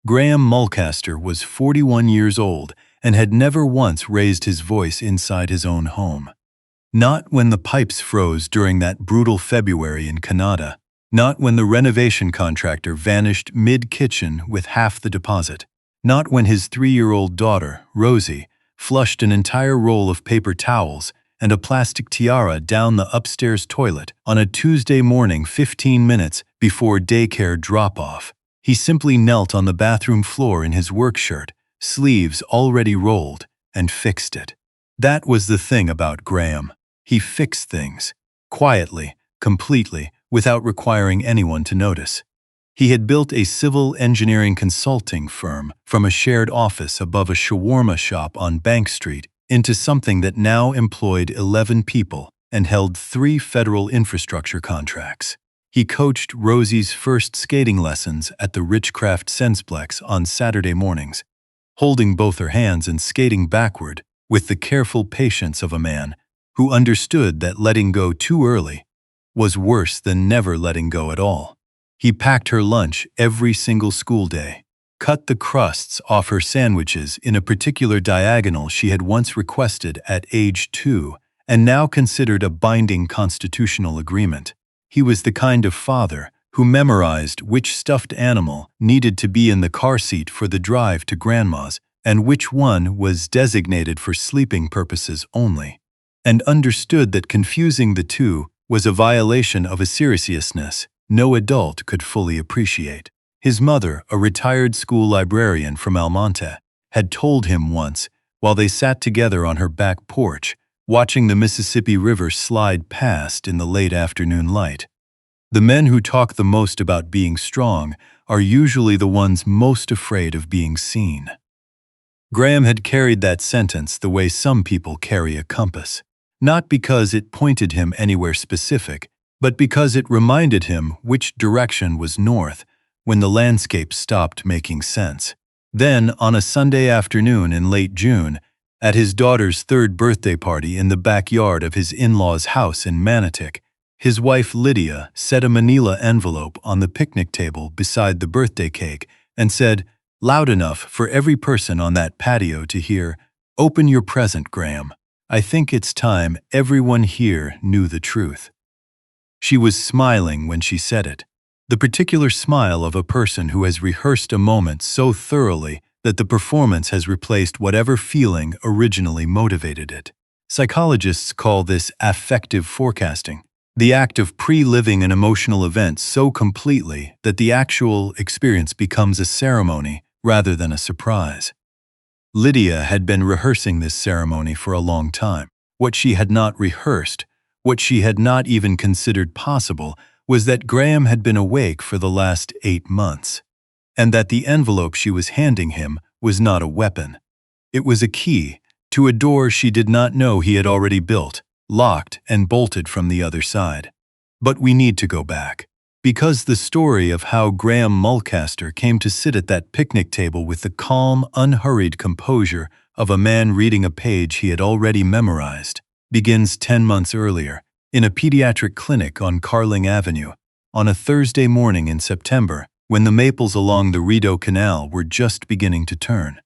Graham Mulcaster was 41 years old and had never once raised his voice inside his own home. Not when the pipes froze during that brutal February in Canada. Not when the renovation contractor vanished mid-kitchen with half the deposit. Not when his 3-year-old daughter, Rosie, flushed an entire roll of paper towels and a plastic tiara down the upstairs toilet on a Tuesday morning 15 minutes before daycare drop-off. He simply knelt on the bathroom floor in his work shirt, sleeves already rolled, and fixed it. That was the thing about Graham. He fixed things, quietly, completely, without requiring anyone to notice. He had built a civil engineering consulting firm from a shared office above a shawarma shop on Bank Street into something that now employed 11 people and held 3 federal infrastructure contracts. He coached Rosie's first skating lessons at the Richcraft Sensplex on Saturday mornings, holding both her hands and skating backward with the careful patience of a man who understood that letting go too early was worse than never letting go at all. He packed her lunch every single school day, cut the crusts off her sandwiches in a particular diagonal she had once requested at age 2 and now considered a binding constitutional agreement. He was the kind of father who memorized which stuffed animal needed to be in the car seat for the drive to Grandma's and which one was designated for sleeping purposes only, and understood that confusing the two was a violation of a seriousness no adult could fully appreciate. His mother, a retired school librarian from Almonte, had told him once, while they sat together on her back porch, watching the Mississippi River slide past in the late afternoon light, "The men who talk the most about being strong are usually the ones most afraid of being seen." Graham had carried that sentence the way some people carry a compass, not because it pointed him anywhere specific, but because it reminded him which direction was north when the landscape stopped making sense. Then, on a Sunday afternoon in late June, at his daughter's 3rd birthday party in the backyard of his in-laws' house in Manotick, his wife Lydia set a manila envelope on the picnic table beside the birthday cake and said, loud enough for every person on that patio to hear, "Open your present, Graham. I think it's time everyone here knew the truth." She was smiling when she said it, the particular smile of a person who has rehearsed a moment so thoroughly that the performance has replaced whatever feeling originally motivated it. Psychologists call this affective forecasting, the act of pre-living an emotional event so completely that the actual experience becomes a ceremony rather than a surprise. Lydia had been rehearsing this ceremony for a long time. What she had not rehearsed, what she had not even considered possible, was that Graham had been awake for the last 8 months, and that the envelope she was handing him was not a weapon. It was a key to a door she did not know he had already built, locked and bolted from the other side. But we need to go back, because the story of how Graham Mulcaster came to sit at that picnic table with the calm, unhurried composure of a man reading a page he had already memorized begins 10 months earlier, in a pediatric clinic on Carling Avenue, on a Thursday morning in September, when the maples along the Rideau Canal were just beginning to turn.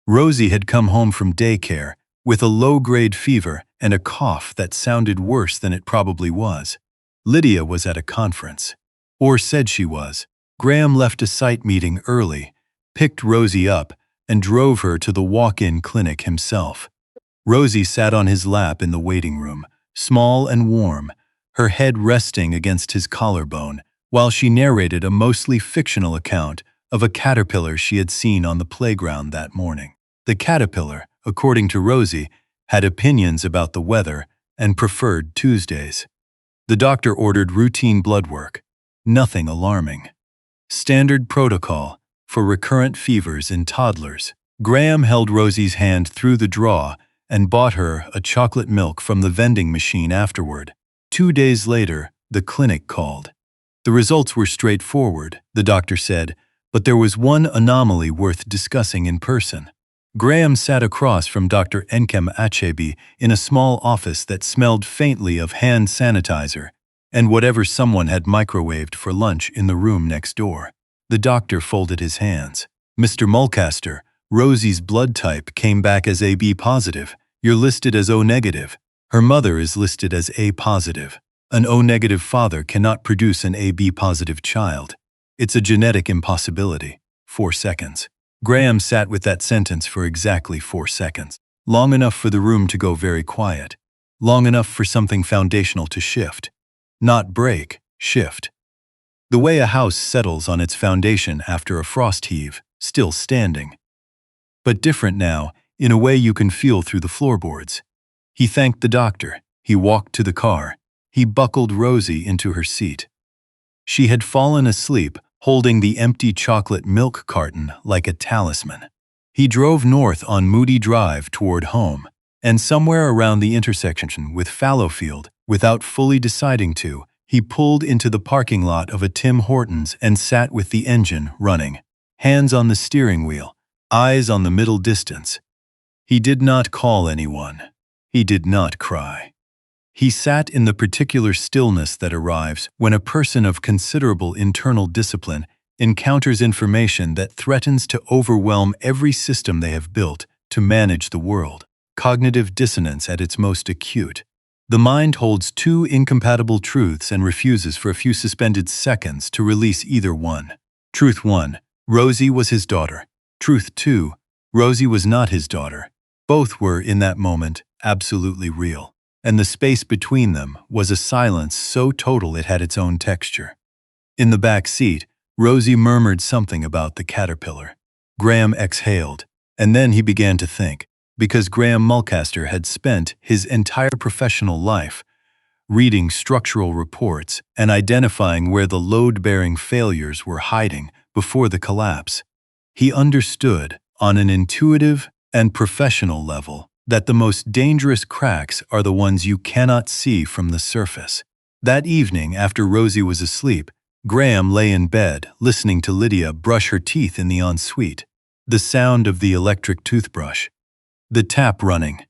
Rosie had come home from daycare with a low-grade fever and a cough that sounded worse than it probably was. Lydia was at a conference, or said she was. Graham left a site meeting early, picked Rosie up, and drove her to the walk-in clinic himself. Rosie sat on his lap in the waiting room, small and warm, her head resting against his collarbone, while she narrated a mostly fictional account of a caterpillar she had seen on the playground that morning. The caterpillar, according to Rosie, had opinions about the weather and preferred Tuesdays. The doctor ordered routine blood work, nothing alarming. Standard protocol for recurrent fevers in toddlers. Graham held Rosie's hand through the draw and bought her a chocolate milk from the vending machine afterward. 2 days later, the clinic called. The results were straightforward, the doctor said, but there was one anomaly worth discussing in person. Graham sat across from Dr. Enkem Achebe in a small office that smelled faintly of hand sanitizer and whatever someone had microwaved for lunch in the room next door. The doctor folded his hands. Mr. Mulcaster, Rosie's blood type came back as AB positive. You're listed as O negative. Her mother is listed as A positive. An O negative father cannot produce an AB positive child. It's a genetic impossibility. 4 seconds. Graham sat with that sentence for exactly 4 seconds. Long enough for the room to go very quiet. Long enough for something foundational to shift. Not break, shift. The way a house settles on its foundation after a frost heave, still standing. But different now, in a way you can feel through the floorboards. He thanked the doctor. He walked to the car. He buckled Rosie into her seat. She had fallen asleep, holding the empty chocolate milk carton like a talisman. He drove north on Moody Drive toward home, and somewhere around the intersection with Fallowfield, without fully deciding to, he pulled into the parking lot of a Tim Hortons and sat with the engine running, hands on the steering wheel, eyes on the middle distance. He did not call anyone. He did not cry. He sat in the particular stillness that arrives when a person of considerable internal discipline encounters information that threatens to overwhelm every system they have built to manage the world. Cognitive dissonance at its most acute. The mind holds two incompatible truths and refuses for a few suspended seconds to release either one. Truth 1. Rosie was his daughter. Truth 2. Rosie was not his daughter. Both were, in that moment, absolutely real. And the space between them was a silence so total it had its own texture. In the back seat, Rosie murmured something about the caterpillar. Graham exhaled, and then he began to think, because Graham Mulcaster had spent his entire professional life reading structural reports and identifying where the load-bearing failures were hiding before the collapse. He understood, on an intuitive and professional level, that the most dangerous cracks are the ones you cannot see from the surface. That evening, after Rosie was asleep, Graham lay in bed, listening to Lydia brush her teeth in the ensuite. The sound of the electric toothbrush. The tap running.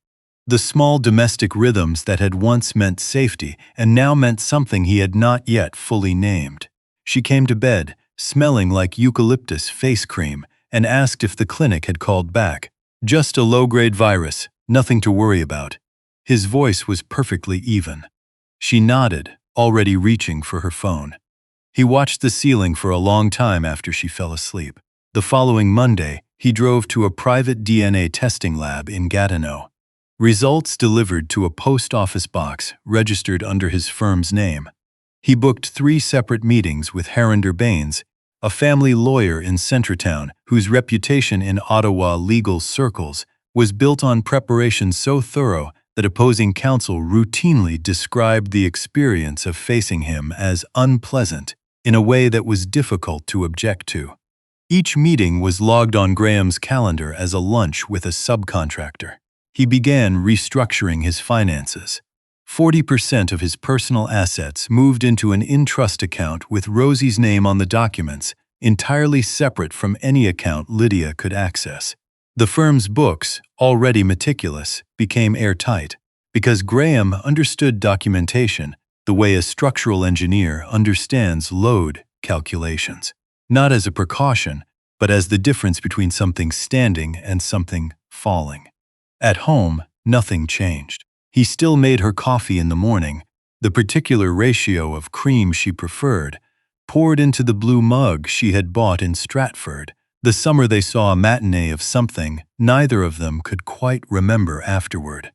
The small domestic rhythms that had once meant safety and now meant something he had not yet fully named. She came to bed, smelling like eucalyptus face cream, and asked if the clinic had called back. Just a low-grade virus, nothing to worry about. His voice was perfectly even. She nodded, already reaching for her phone. He watched the ceiling for a long time after she fell asleep. The following Monday, he drove to a private DNA testing lab in Gatineau. Results delivered to a post office box registered under his firm's name. He booked 3 separate meetings with Harinder Baines, a family lawyer in Centretown whose reputation in Ottawa legal circles was built on preparation so thorough that opposing counsel routinely described the experience of facing him as unpleasant in a way that was difficult to object to. Each meeting was logged on Graham's calendar as a lunch with a subcontractor. He began restructuring his finances. 40% of his personal assets moved into an in-trust account with Rosie's name on the documents, entirely separate from any account Lydia could access. The firm's books, already meticulous, became airtight, because Graham understood documentation the way a structural engineer understands load calculations, not as a precaution, but as the difference between something standing and something falling. At home, nothing changed. He still made her coffee in the morning, the particular ratio of cream she preferred, poured into the blue mug she had bought in Stratford, the summer they saw a matinee of something neither of them could quite remember afterward.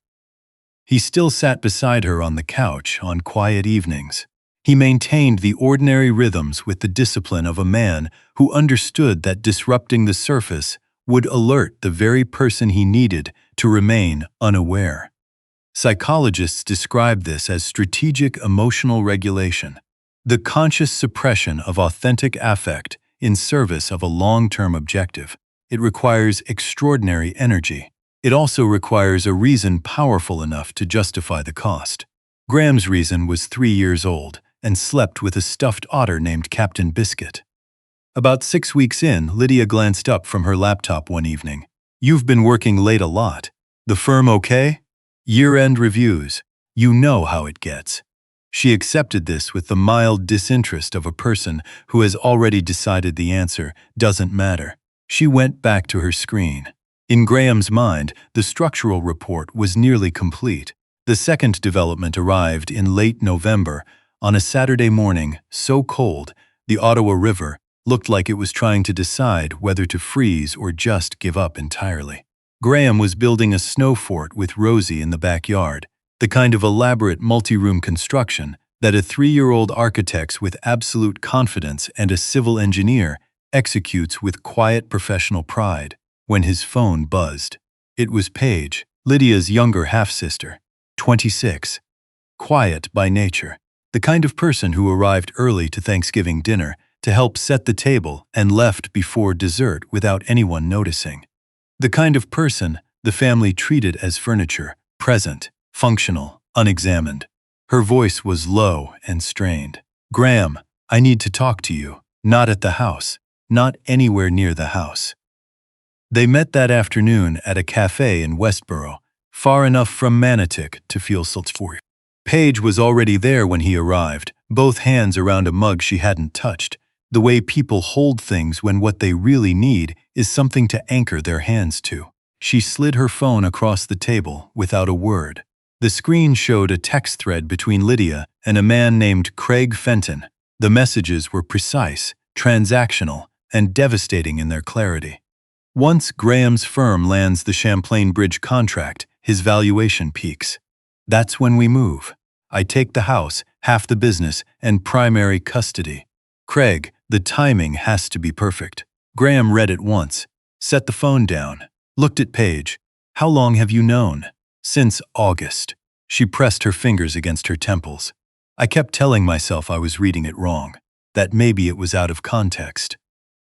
He still sat beside her on the couch on quiet evenings. He maintained the ordinary rhythms with the discipline of a man who understood that disrupting the surface would alert the very person he needed to remain unaware. Psychologists describe this as strategic emotional regulation, the conscious suppression of authentic affect in service of a long-term objective. It requires extraordinary energy. It also requires a reason powerful enough to justify the cost. Graham's reason was 3 years old and slept with a stuffed otter named Captain Biscuit. About 6 weeks in, Lydia glanced up from her laptop one evening. "You've been working late a lot. The firm okay? Year-end reviews. You know how it gets." She accepted this with the mild disinterest of a person who has already decided the answer doesn't matter. She went back to her screen. In Graham's mind, the structural report was nearly complete. The second development arrived in late November, on a Saturday morning so cold the Ottawa River looked like it was trying to decide whether to freeze or just give up entirely. Graham was building a snow fort with Rosie in the backyard, the kind of elaborate multi-room construction that a 3-year-old architect with absolute confidence and a civil engineer executes with quiet professional pride, when his phone buzzed. It was Paige, Lydia's younger half-sister, 26. Quiet by nature, the kind of person who arrived early to Thanksgiving dinner to help set the table and left before dessert without anyone noticing. The kind of person the family treated as furniture, present, functional, unexamined. Her voice was low and strained. "Graham, I need to talk to you. Not at the house. Not anywhere near the house." They met that afternoon at a cafe in Westboro, far enough from Manotick to feel sultry. Paige was already there when he arrived, both hands around a mug she hadn't touched, the way people hold things when what they really need is something to anchor their hands to. She slid her phone across the table without a word. The screen showed a text thread between Lydia and a man named Craig Fenton. The messages were precise, transactional, and devastating in their clarity. Once Graham's firm lands the Champlain Bridge contract, his valuation peaks. "That's when we move. I take the house, half the business, and primary custody. Craig, the timing has to be perfect." Graham read it once, set the phone down, looked at Paige. "How long have you known?" "Since August." She pressed her fingers against her temples. "I kept telling myself I was reading it wrong, that maybe it was out of context."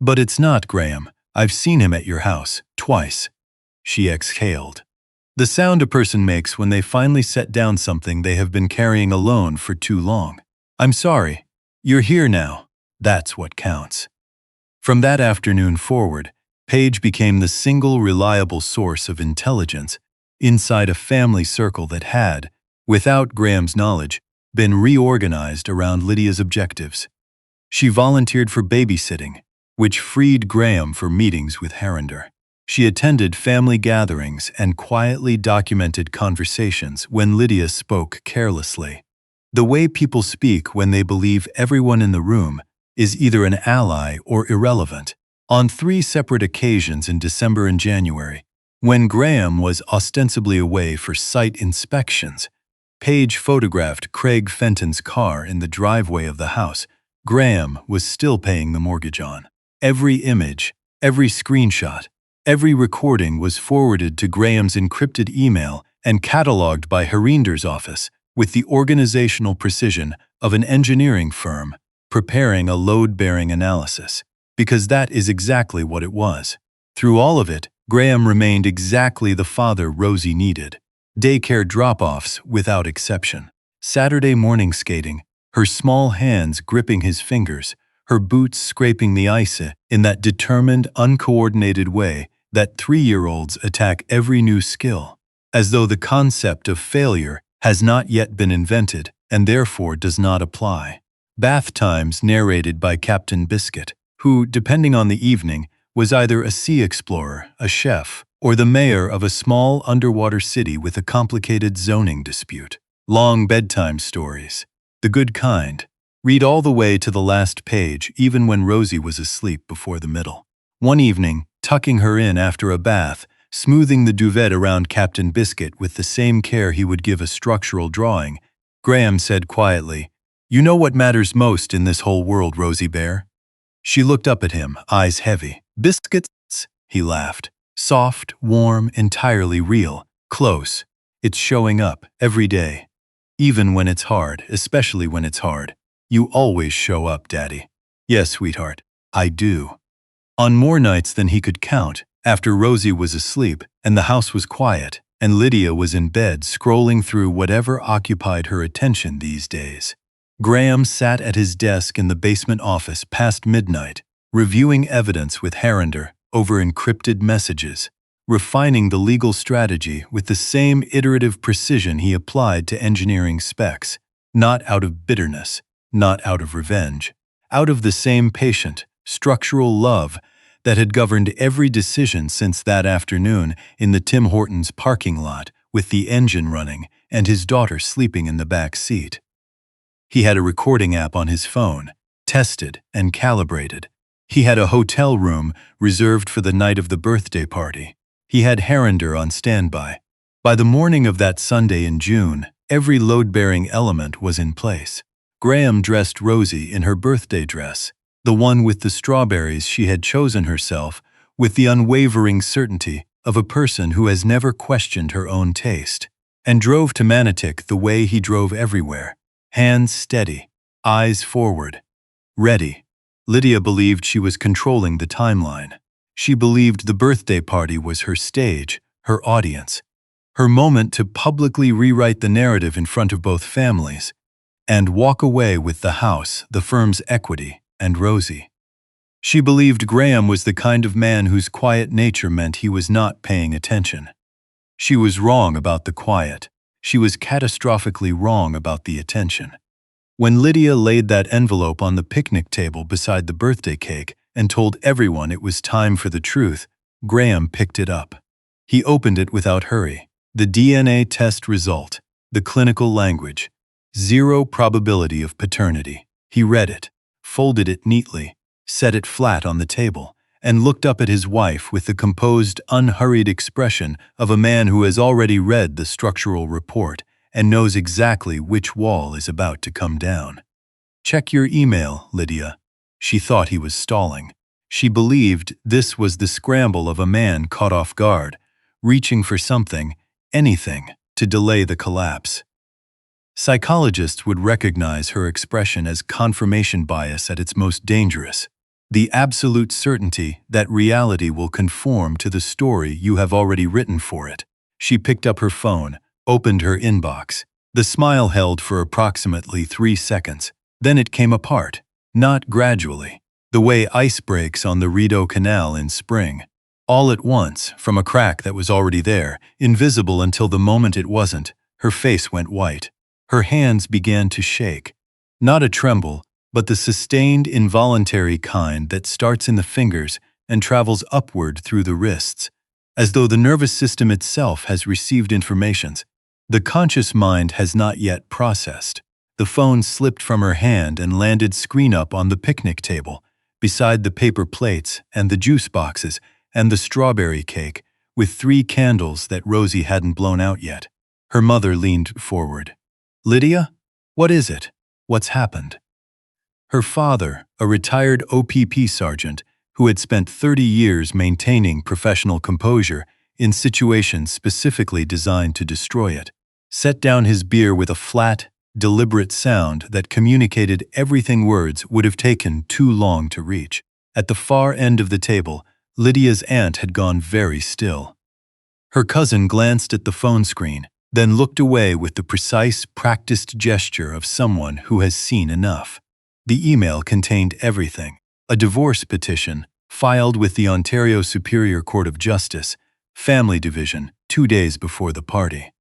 "But it's not, Graham. I've seen him at your house, twice." She exhaled. The sound a person makes when they finally set down something they have been carrying alone for too long. "I'm sorry. You're here now. That's what counts." From that afternoon forward, Paige became the single reliable source of intelligence inside a family circle that had, without Graham's knowledge, been reorganized around Lydia's objectives. She volunteered for babysitting, which freed Graham for meetings with Harander. She attended family gatherings and quietly documented conversations when Lydia spoke carelessly. The way people speak when they believe everyone in the room is either an ally or irrelevant. On 3 separate occasions in December and January, when Graham was ostensibly away for site inspections, Paige photographed Craig Fenton's car in the driveway of the house Graham was still paying the mortgage on. Every image, every screenshot, every recording was forwarded to Graham's encrypted email and cataloged by Harinder's office with the organizational precision of an engineering firm preparing a load-bearing analysis, because that is exactly what it was. Through all of it, Graham remained exactly the father Rosie needed. Daycare drop-offs without exception. Saturday morning skating, her small hands gripping his fingers, her boots scraping the ice in that determined, uncoordinated way that 3-year-olds attack every new skill, as though the concept of failure has not yet been invented and therefore does not apply. Bath times narrated by Captain Biscuit, who, depending on the evening, was either a sea explorer, a chef, or the mayor of a small underwater city with a complicated zoning dispute. Long bedtime stories, the good kind. Read all the way to the last page, even when Rosie was asleep before the middle. One evening, tucking her in after a bath, smoothing the duvet around Captain Biscuit with the same care he would give a structural drawing, Graham said quietly, "You know what matters most in this whole world, Rosie Bear?" She looked up at him, eyes heavy. "Biscuits?" He laughed. "Soft, warm, entirely real, close. It's showing up, every day. Even when it's hard, especially when it's hard. You always show up, Daddy." "Yes, sweetheart, I do." On more nights than he could count, after Rosie was asleep and the house was quiet, and Lydia was in bed scrolling through whatever occupied her attention these days, Graham sat at his desk in the basement office past midnight, reviewing evidence with Harander over encrypted messages, refining the legal strategy with the same iterative precision he applied to engineering specs, not out of bitterness, not out of revenge, out of the same patient, structural love that had governed every decision since that afternoon in the Tim Hortons parking lot with the engine running and his daughter sleeping in the back seat. He had a recording app on his phone, tested and calibrated. He had a hotel room reserved for the night of the birthday party. He had Harinder on standby. By the morning of that Sunday in June, every load-bearing element was in place. Graham dressed Rosie in her birthday dress, the one with the strawberries she had chosen herself, with the unwavering certainty of a person who has never questioned her own taste, and drove to Manatik the way he drove everywhere, hands steady, eyes forward, ready. Lydia believed she was controlling the timeline. She believed the birthday party was her stage, her audience, her moment to publicly rewrite the narrative in front of both families, and walk away with the house, the firm's equity, and Rosie. She believed Graham was the kind of man whose quiet nature meant he was not paying attention. She was wrong about the quiet. She was catastrophically wrong about the attention. When Lydia laid that envelope on the picnic table beside the birthday cake and told everyone it was time for the truth, Graham picked it up. He opened it without hurry. The DNA test result, the clinical language, 0 probability of paternity. He read it, folded it neatly, set it flat on the table, and looked up at his wife with the composed, unhurried expression of a man who has already read the structural report and knows exactly which wall is about to come down. "Check your email, Lydia." She thought he was stalling. She believed this was the scramble of a man caught off guard, reaching for something, anything, to delay the collapse. Psychologists would recognize her expression as confirmation bias at its most dangerous, the absolute certainty that reality will conform to the story you have already written for it. She picked up her phone, opened her inbox. The smile held for approximately 3 seconds. Then it came apart, not gradually, the way ice breaks on the Rideau Canal in spring. All at once, from a crack that was already there, invisible until the moment it wasn't, her face went white. Her hands began to shake. Not a tremble, but the sustained, involuntary kind that starts in the fingers and travels upward through the wrists, as though the nervous system itself has received informations the conscious mind has not yet processed. The phone slipped from her hand and landed screen up on the picnic table, beside the paper plates and the juice boxes and the strawberry cake, with 3 candles that Rosie hadn't blown out yet. Her mother leaned forward. "Lydia? What is it? What's happened?" Her father, a retired OPP sergeant who had spent 30 years maintaining professional composure in situations specifically designed to destroy it, set down his beer with a flat, deliberate sound that communicated everything words would have taken too long to reach. At the far end of the table, Lydia's aunt had gone very still. Her cousin glanced at the phone screen, then looked away with the precise, practiced gesture of someone who has seen enough. The email contained everything: a divorce petition, filed with the Ontario Superior Court of Justice, family division, 2 days before the party.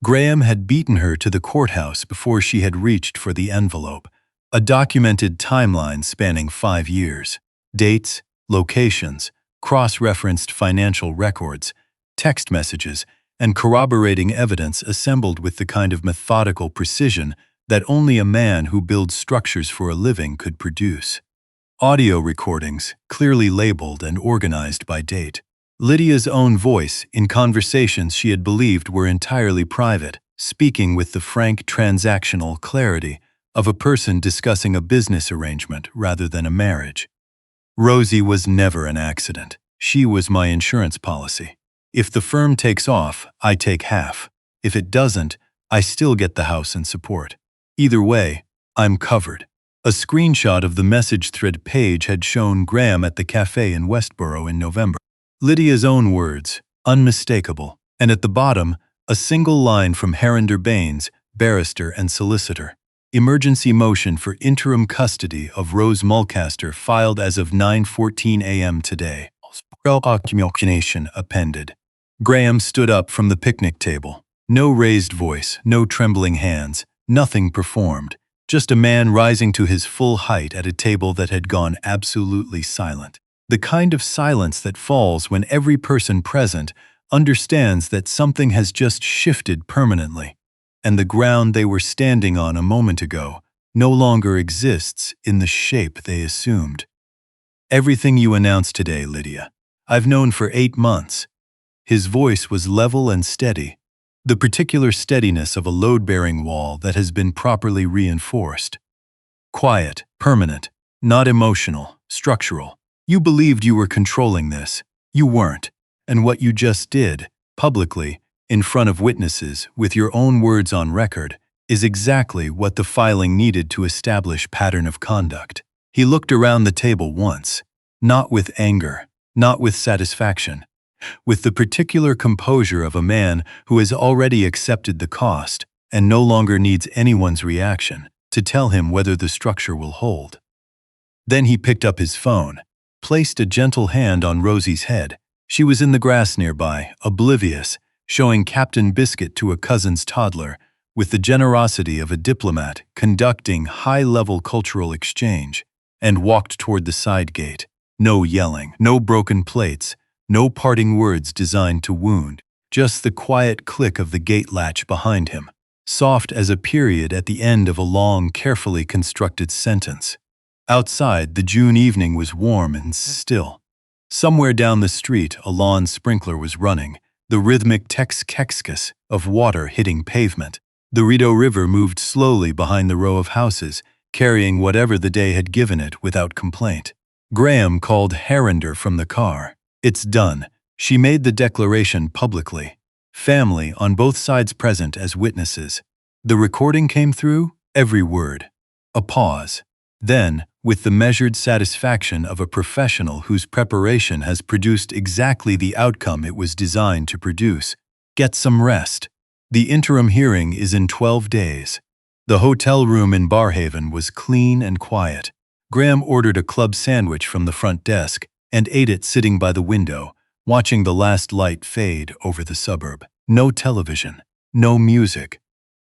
Graham had beaten her to the courthouse before she had reached for the envelope, a documented timeline spanning 5 years. Dates, locations, cross-referenced financial records, text messages, and corroborating evidence assembled with the kind of methodical precision that only a man who builds structures for a living could produce. Audio recordings, clearly labeled and organized by date. Lydia's own voice in conversations she had believed were entirely private, speaking with the frank transactional clarity of a person discussing a business arrangement rather than a marriage. "Rosie was never an accident. She was my insurance policy. If the firm takes off, I take half. If it doesn't, I still get the house and support. Either way, I'm covered." A screenshot of the message thread page had shown Graham at the cafe in Westboro in November. Lydia's own words, unmistakable, and at the bottom, a single line from Harinder Baines, barrister and solicitor. Emergency motion for interim custody of Rose Mulcaster filed as of 9:14 a.m. today. Accumulation appended. Graham stood up from the picnic table. No raised voice, no trembling hands, nothing performed. Just a man rising to his full height at a table that had gone absolutely silent. The kind of silence that falls when every person present understands that something has just shifted permanently, and the ground they were standing on a moment ago no longer exists in the shape they assumed. Everything you announced today, Lydia, I've known for 8 months. His voice was level and steady, the particular steadiness of a load-bearing wall that has been properly reinforced. Quiet, permanent, not emotional, structural. You believed you were controlling this. You weren't. And what you just did, publicly, in front of witnesses, with your own words on record, is exactly what the filing needed to establish pattern of conduct. He looked around the table once, not with anger, not with satisfaction, with the particular composure of a man who has already accepted the cost and no longer needs anyone's reaction to tell him whether the structure will hold. Then he picked up his phone, placed a gentle hand on Rosie's head. She was in the grass nearby, oblivious, showing Captain Biscuit to a cousin's toddler, with the generosity of a diplomat conducting high-level cultural exchange, and walked toward the side gate. No yelling, no broken plates, no parting words designed to wound, just the quiet click of the gate latch behind him, soft as a period at the end of a long, carefully constructed sentence. Outside, the June evening was warm and still. Somewhere down the street, a lawn sprinkler was running, the rhythmic tex-kexkus of water hitting pavement. The Rideau River moved slowly behind the row of houses, carrying whatever the day had given it without complaint. Graham called Harinder from the car. It's done. She made the declaration publicly. Family on both sides present as witnesses. The recording came through, every word. A pause. Then, with the measured satisfaction of a professional whose preparation has produced exactly the outcome it was designed to produce, get some rest. The interim hearing is in 12 days. The hotel room in Barhaven was clean and quiet. Graham ordered a club sandwich from the front desk and ate it sitting by the window, watching the last light fade over the suburb. No television, no music.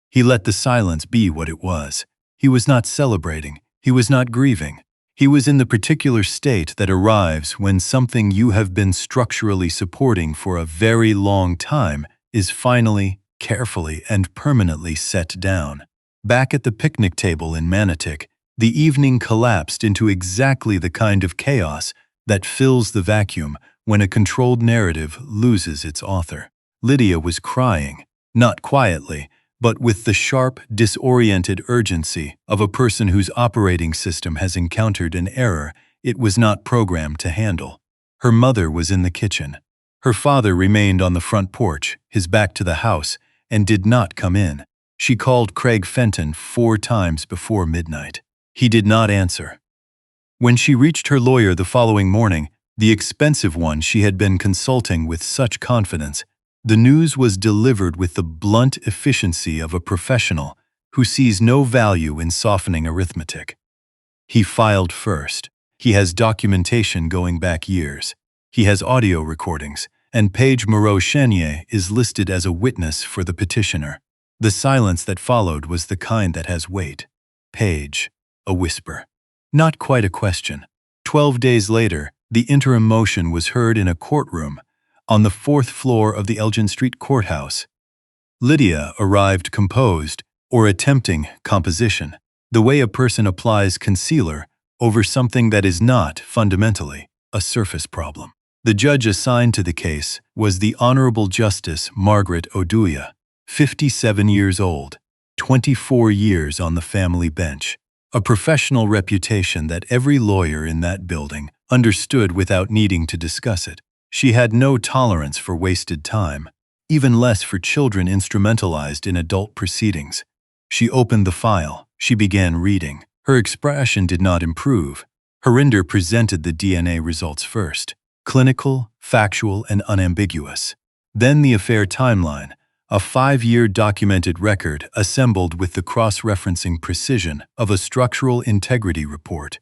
He let the silence be what it was. He was not celebrating. He was not grieving. He was in the particular state that arrives when something you have been structurally supporting for a very long time is finally, carefully, and permanently set down. Back at the picnic table in Manotick, the evening collapsed into exactly the kind of chaos that fills the vacuum when a controlled narrative loses its author. Lydia was crying, not quietly, but with the sharp, disoriented urgency of a person whose operating system has encountered an error it was not programmed to handle. Her mother was in the kitchen. Her father remained on the front porch, his back to the house, and did not come in. She called Craig Fenton 4 times before midnight. He did not answer. When she reached her lawyer the following morning, the expensive one she had been consulting with such confidence, the news was delivered with the blunt efficiency of a professional who sees no value in softening arithmetic. He filed first. He has documentation going back years. He has audio recordings, and Paige Moreau-Chenier is listed as a witness for the petitioner. The silence that followed was the kind that has weight. Paige, a whisper. Not quite a question. 12 days later, the interim motion was heard in a courtroom on the 4th floor of the Elgin Street Courthouse. Lydia arrived composed, or attempting composition, the way a person applies concealer over something that is not, fundamentally, a surface problem. The judge assigned to the case was the Honorable Justice Margaret Oduya, 57 years old, 24 years on the family bench, a professional reputation that every lawyer in that building understood without needing to discuss it. She had no tolerance for wasted time, even less for children instrumentalized in adult proceedings. She opened the file. She began reading. Her expression did not improve. Harinder presented the DNA results first. Clinical, factual, and unambiguous. Then the affair timeline, a 5-year documented record assembled with the cross-referencing precision of a structural integrity report.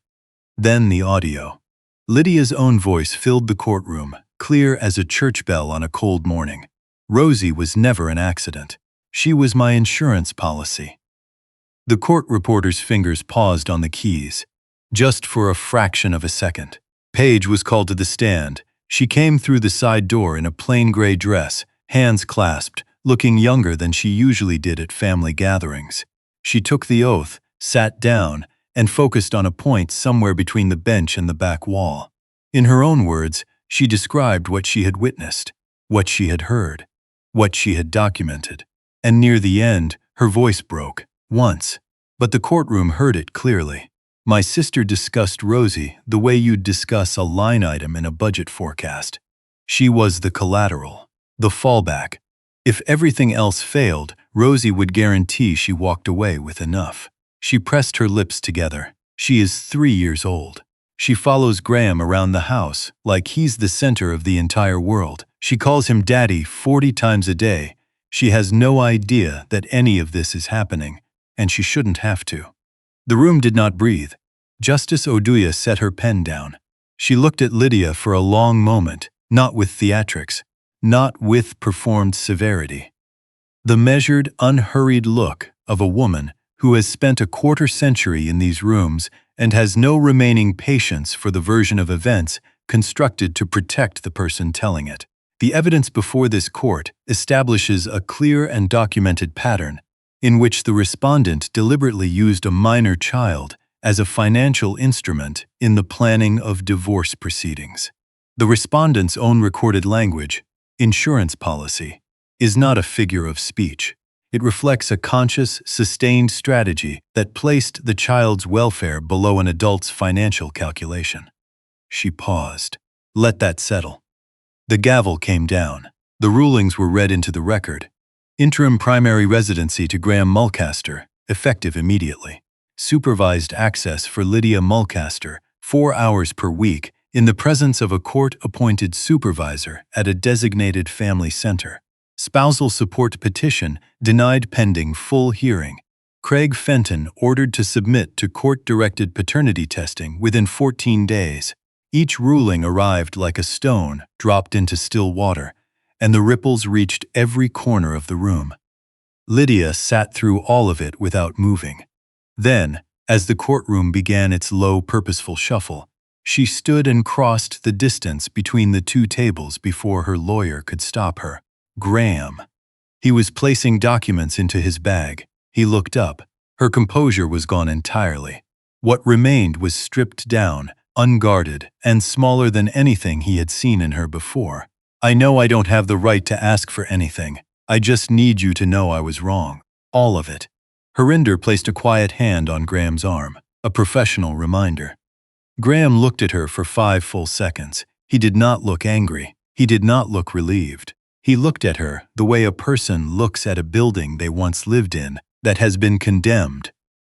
Then the audio. Lydia's own voice filled the courtroom, clear as a church bell on a cold morning. Rosie was never an accident. She was my insurance policy. The court reporter's fingers paused on the keys, just for a fraction of a second. Paige was called to the stand. She came through the side door in a plain gray dress, hands clasped, looking younger than she usually did at family gatherings. She took the oath, sat down, and focused on a point somewhere between the bench and the back wall. In her own words, she described what she had witnessed, what she had heard, what she had documented. And near the end, her voice broke, once. But the courtroom heard it clearly. My sister discussed Rosie the way you'd discuss a line item in a budget forecast. She was the collateral, the fallback. If everything else failed, Rosie would guarantee she walked away with enough. She pressed her lips together. She is 3 years old. She follows Graham around the house like he's the center of the entire world. She calls him Daddy 40 times a day. She has no idea that any of this is happening, and she shouldn't have to. The room did not breathe. Justice Oduya set her pen down. She looked at Lydia for a long moment, not with theatrics, not with performed severity. The measured, unhurried look of a woman who has spent a quarter-century in these rooms and has no remaining patience for the version of events constructed to protect the person telling it. The evidence before this court establishes a clear and documented pattern in which the respondent deliberately used a minor child as a financial instrument in the planning of divorce proceedings. The respondent's own recorded language, insurance policy, is not a figure of speech. It reflects a conscious, sustained strategy that placed the child's welfare below an adult's financial calculation. She paused. Let that settle. The gavel came down. The rulings were read into the record. Interim primary residency to Graham Mulcaster, effective immediately. Supervised access for Lydia Mulcaster, 4 hours per week, in the presence of a court-appointed supervisor at a designated family center. Spousal support petition denied pending full hearing. Craig Fenton ordered to submit to court-directed paternity testing within 14 days. Each ruling arrived like a stone dropped into still water, and the ripples reached every corner of the room. Lydia sat through all of it without moving. Then, as the courtroom began its low, purposeful shuffle, she stood and crossed the distance between the two tables before her lawyer could stop her. Graham. He was placing documents into his bag. He looked up. Her composure was gone entirely. What remained was stripped down, unguarded, and smaller than anything he had seen in her before. I know I don't have the right to ask for anything. I just need you to know I was wrong. All of it. Harinder placed a quiet hand on Graham's arm, a professional reminder. Graham looked at her for 5 full seconds. He did not look angry. He did not look relieved. He looked at her the way a person looks at a building they once lived in that has been condemned,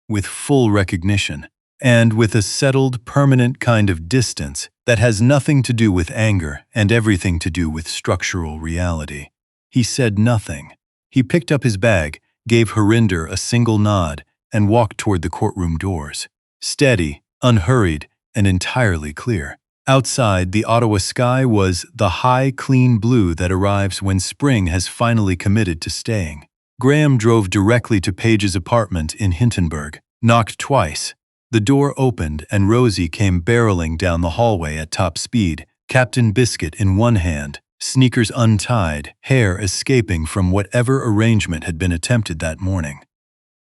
with full recognition, and with a settled, permanent kind of distance that has nothing to do with anger and everything to do with structural reality. He said nothing. He picked up his bag, gave Harinder a single nod, and walked toward the courtroom doors. Steady, unhurried, and entirely clear. Outside, the Ottawa sky was the high, clean blue that arrives when spring has finally committed to staying. Graham drove directly to Paige's apartment in Hintonburg, knocked twice. The door opened and Rosie came barreling down the hallway at top speed, Captain Biscuit in one hand, sneakers untied, hair escaping from whatever arrangement had been attempted that morning.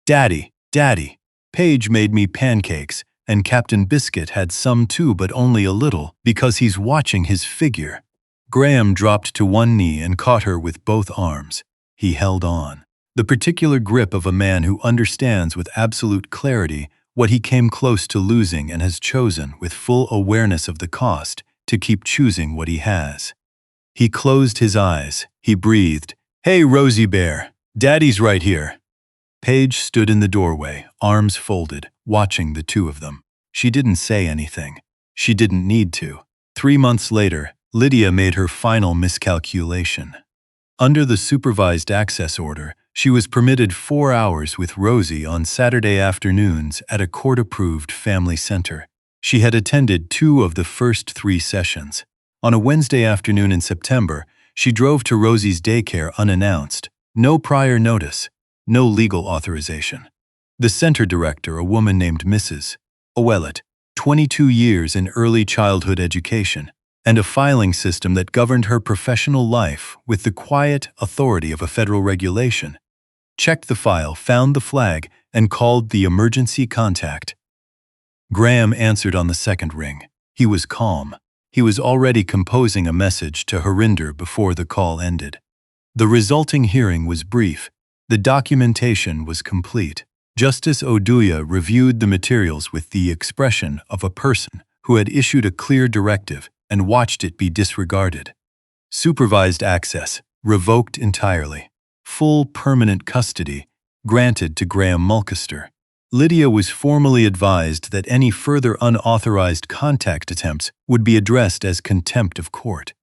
Daddy, Daddy, Paige made me pancakes, and Captain Biscuit had some too, but only a little, because he's watching his figure. Graham dropped to one knee and caught her with both arms. He held on. The particular grip of a man who understands with absolute clarity what he came close to losing and has chosen, with full awareness of the cost, to keep choosing what he has. He closed his eyes. He breathed, "Hey, Rosie Bear, Daddy's right here." Paige stood in the doorway, arms folded, watching the two of them. She didn't say anything. She didn't need to. 3 months later, Lydia made her final miscalculation. Under the supervised access order, she was permitted 4 hours with Rosie on Saturday afternoons at a court-approved family center. She had attended 2 of the first 3 sessions. On a Wednesday afternoon in September, she drove to Rosie's daycare unannounced. No prior notice. No legal authorization. The center director, a woman named Mrs. Ouellet, 22 years in early childhood education, and a filing system that governed her professional life with the quiet authority of a federal regulation. Checked the file, found the flag, and called the emergency contact. Graham answered on the second ring. He was calm. He was already composing a message to Harinder before the call ended. The resulting hearing was brief. The documentation was complete. Justice Oduya reviewed the materials with the expression of a person who had issued a clear directive and watched it be disregarded. Supervised access revoked entirely. Full permanent custody granted to Graham Mulcaster. Lydia was formally advised that any further unauthorized contact attempts would be addressed as contempt of court.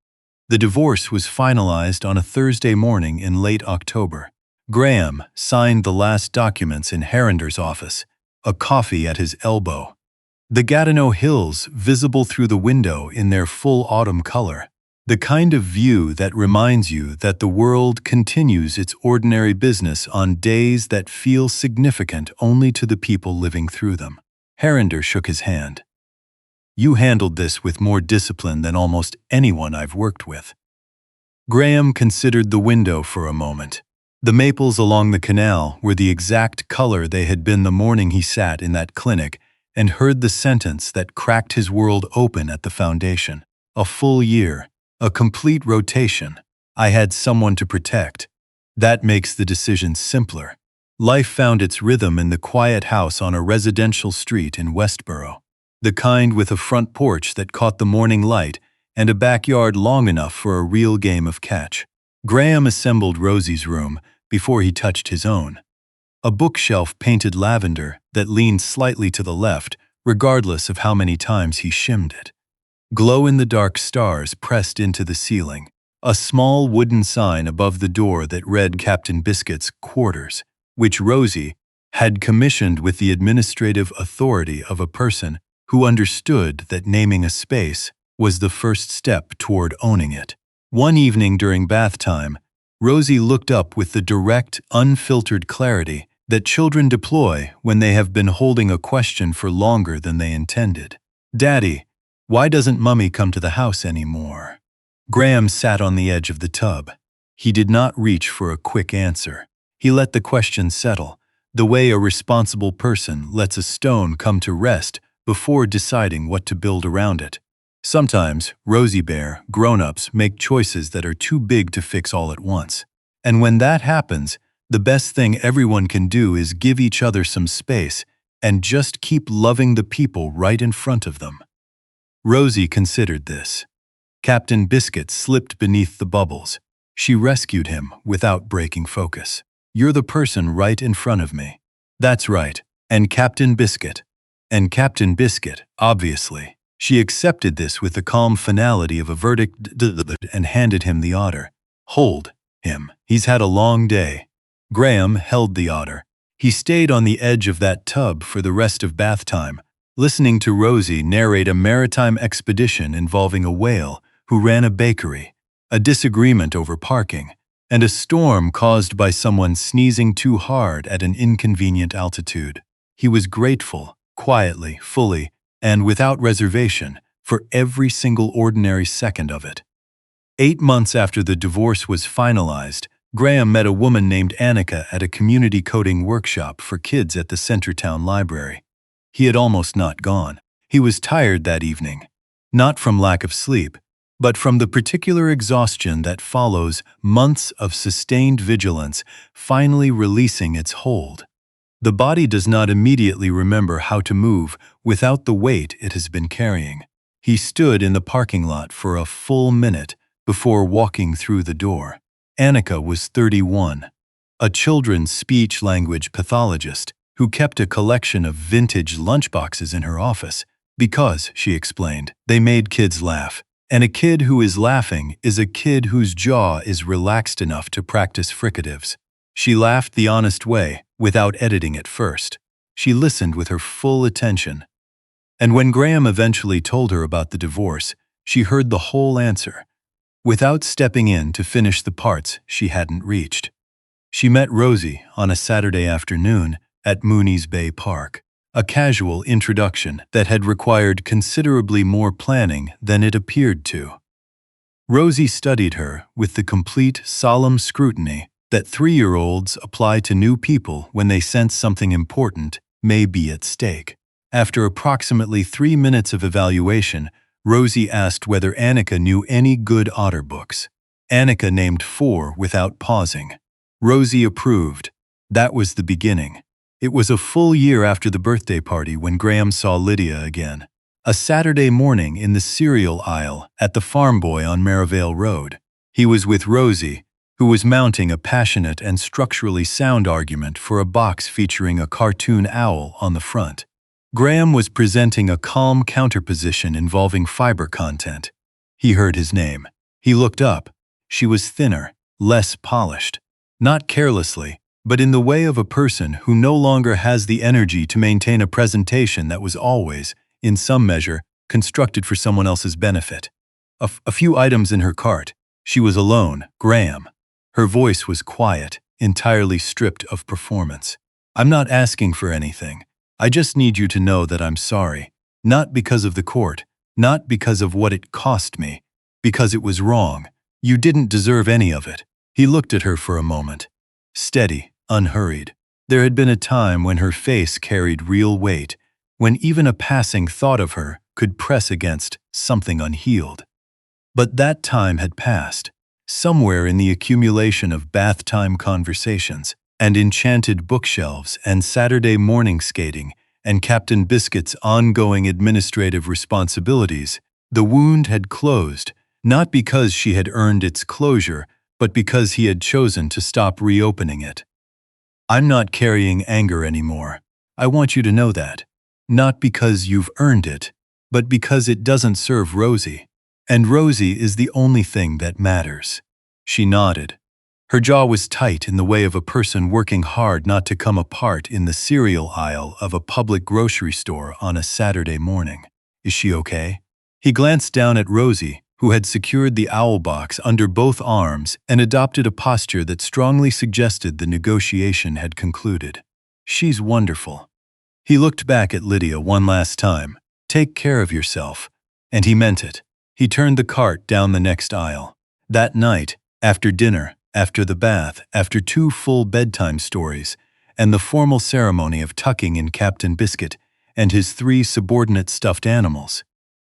The divorce was finalized on a Thursday morning in late October. Graham signed the last documents in Harinder's office, a coffee at his elbow. The Gatineau Hills visible through the window in their full autumn color. The kind of view that reminds you that the world continues its ordinary business on days that feel significant only to the people living through them. Harinder shook his hand. You handled this with more discipline than almost anyone I've worked with. Graham considered the window for a moment. The maples along the canal were the exact color they had been the morning he sat in that clinic and heard the sentence that cracked his world open at the foundation. A full year. A complete rotation. I had someone to protect. That makes the decision simpler. Life found its rhythm in the quiet house on a residential street in Westboro. The kind with a front porch that caught the morning light and a backyard long enough for a real game of catch. Graham assembled Rosie's room before he touched his own. A bookshelf painted lavender that leaned slightly to the left, regardless of how many times he shimmed it. Glow-in-the-dark stars pressed into the ceiling. A small wooden sign above the door that read Captain Biscuit's quarters, which Rosie had commissioned with the administrative authority of a person who understood that naming a space was the first step toward owning it. One evening during bath time, Rosie looked up with the direct, unfiltered clarity that children deploy when they have been holding a question for longer than they intended. Daddy, why doesn't Mummy come to the house anymore? Graham sat on the edge of the tub. He did not reach for a quick answer. He let the question settle, the way a responsible person lets a stone come to rest before deciding what to build around it. Sometimes, Rosie Bear, grown-ups make choices that are too big to fix all at once. And when that happens, the best thing everyone can do is give each other some space and just keep loving the people right in front of them. Rosie considered this. Captain Biscuit slipped beneath the bubbles. She rescued him without breaking focus. You're the person right in front of me. That's right. And Captain Biscuit. And Captain Biscuit, obviously. She accepted this with the calm finality of a verdict and handed him the otter. Hold him. He's had a long day. Graham held the otter. He stayed on the edge of that tub for the rest of bath time, listening to Rosie narrate a maritime expedition involving a whale who ran a bakery, a disagreement over parking, and a storm caused by someone sneezing too hard at an inconvenient altitude. He was grateful, quietly, fully, and without reservation, for every single ordinary second of it. 8 months after the divorce was finalized, Graham met a woman named Annika at a community coding workshop for kids at the Centertown Library. He had almost not gone. He was tired that evening, not from lack of sleep, but from the particular exhaustion that follows months of sustained vigilance finally releasing its hold. The body does not immediately remember how to move without the weight it has been carrying. He stood in the parking lot for a full minute before walking through the door. Annika was 31, a children's speech-language pathologist who kept a collection of vintage lunchboxes in her office because, she explained, they made kids laugh. And a kid who is laughing is a kid whose jaw is relaxed enough to practice fricatives. She laughed the honest way, without editing at first. She listened with her full attention. And when Graham eventually told her about the divorce, she heard the whole answer, without stepping in to finish the parts she hadn't reached. She met Rosie on a Saturday afternoon at Mooney's Bay Park. a casual introduction that had required considerably more planning than it appeared to. Rosie studied her with the complete, solemn scrutiny that 3-year-olds apply to new people when they sense something important may be at stake. After approximately 3 minutes of evaluation, Rosie asked whether Annika knew any good otter books. Annika named 4 without pausing. Rosie approved. That was the beginning. It was a full year after the birthday party when Graham saw Lydia again. A Saturday morning in the cereal aisle at the Farm Boy on Merivale Road. He was with Rosie, who was mounting a passionate and structurally sound argument for a box featuring a cartoon owl on the front. Graham was presenting a calm counterposition involving fiber content. He heard his name. He looked up. She was thinner, less polished. Not carelessly, but in the way of a person who no longer has the energy to maintain a presentation that was always, in some measure, constructed for someone else's benefit. A few items in her cart. She was alone, Graham. Her voice was quiet, entirely stripped of performance. I'm not asking for anything. I just need you to know that I'm sorry. Not because of the court, not because of what it cost me, because it was wrong. You didn't deserve any of it. He looked at her for a moment. Steady, unhurried. There had been a time when her face carried real weight, when even a passing thought of her could press against something unhealed. But that time had passed. Somewhere in the accumulation of bath-time conversations, and enchanted bookshelves, and Saturday morning skating, and Captain Biscuit's ongoing administrative responsibilities, the wound had closed, not because she had earned its closure, but because he had chosen to stop reopening it. I'm not carrying anger anymore. I want you to know that. Not because you've earned it, but because it doesn't serve Rosie. And Rosie is the only thing that matters. She nodded. Her jaw was tight in the way of a person working hard not to come apart in the cereal aisle of a public grocery store on a Saturday morning. Is she okay? He glanced down at Rosie, who had secured the owl box under both arms and adopted a posture that strongly suggested the negotiation had concluded. She's wonderful. He looked back at Lydia one last time. Take care of yourself. And he meant it. He turned the cart down the next aisle. That night, after dinner, after the bath, after 2 full bedtime stories, and the formal ceremony of tucking in Captain Biscuit and his 3 subordinate stuffed animals,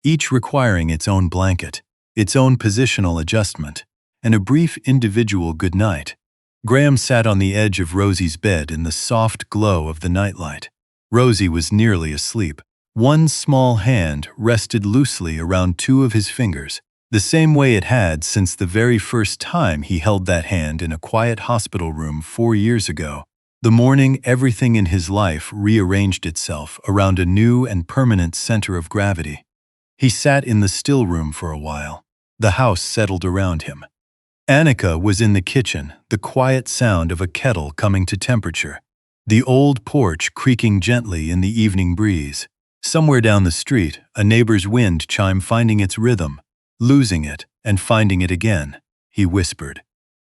each requiring its own blanket, its own positional adjustment, and a brief individual goodnight, Graham sat on the edge of Rosie's bed in the soft glow of the nightlight. Rosie was nearly asleep. One small hand rested loosely around 2 of his fingers, the same way it had since the very first time he held that hand in a quiet hospital room 4 years ago, the morning everything in his life rearranged itself around a new and permanent center of gravity. He sat in the still room for a while. The house settled around him. Annika was in the kitchen, the quiet sound of a kettle coming to temperature, the old porch creaking gently in the evening breeze. Somewhere down the street, a neighbor's wind chime finding its rhythm, losing it and finding it again, he whispered,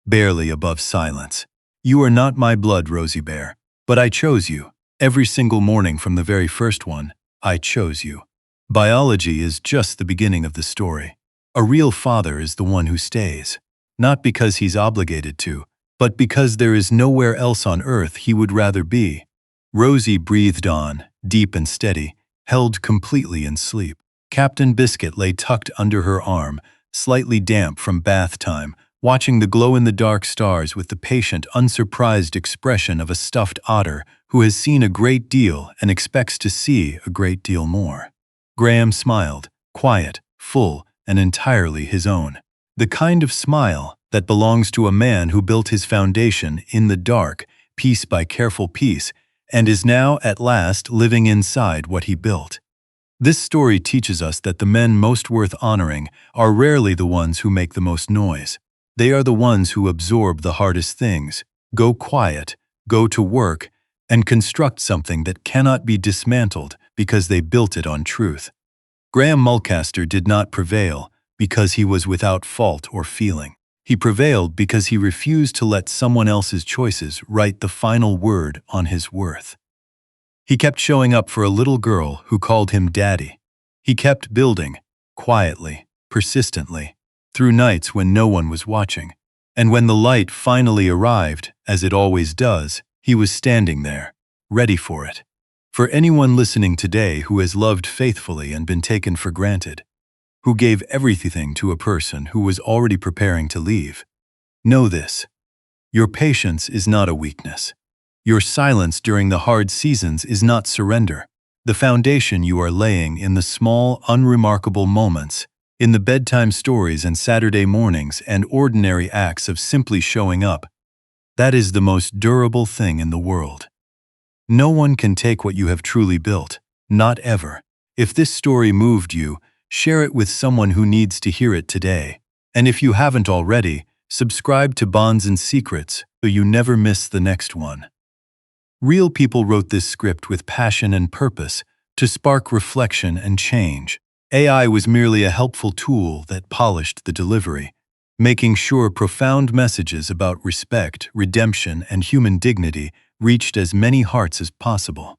barely above silence. You are not my blood, Rosie Bear, but I chose you. Every single morning from the very first one, I chose you. Biology is just the beginning of the story. A real father is the one who stays, not because he's obligated to, but because there is nowhere else on earth he would rather be. Rosie breathed on, deep and steady, held completely in sleep. Captain Biscuit lay tucked under her arm, slightly damp from bath time, watching the glow-in-the-dark stars with the patient, unsurprised expression of a stuffed otter who has seen a great deal and expects to see a great deal more. Graham smiled, quiet, full, and entirely his own. The kind of smile that belongs to a man who built his foundation in the dark, piece by careful piece, and is now at last living inside what he built. This story teaches us that the men most worth honoring are rarely the ones who make the most noise. They are the ones who absorb the hardest things, go quiet, go to work, and construct something that cannot be dismantled because they built it on truth. Graham Mulcaster did not prevail because he was without fault or feeling. He prevailed because he refused to let someone else's choices write the final word on his worth. He kept showing up for a little girl who called him Daddy. He kept building, quietly, persistently, through nights when no one was watching. And when the light finally arrived, as it always does, he was standing there, ready for it. For anyone listening today who has loved faithfully and been taken for granted, who gave everything to a person who was already preparing to leave, know this: your patience is not a weakness. Your silence during the hard seasons is not surrender. The foundation you are laying in the small, unremarkable moments, in the bedtime stories and Saturday mornings and ordinary acts of simply showing up, that is the most durable thing in the world. No one can take what you have truly built, not ever. If this story moved you, share it with someone who needs to hear it today. And if you haven't already, subscribe to Bonds and Secrets so you never miss the next one. Real people wrote this script with passion and purpose to spark reflection and change. AI was merely a helpful tool that polished the delivery, making sure profound messages about respect, redemption, and human dignity reached as many hearts as possible.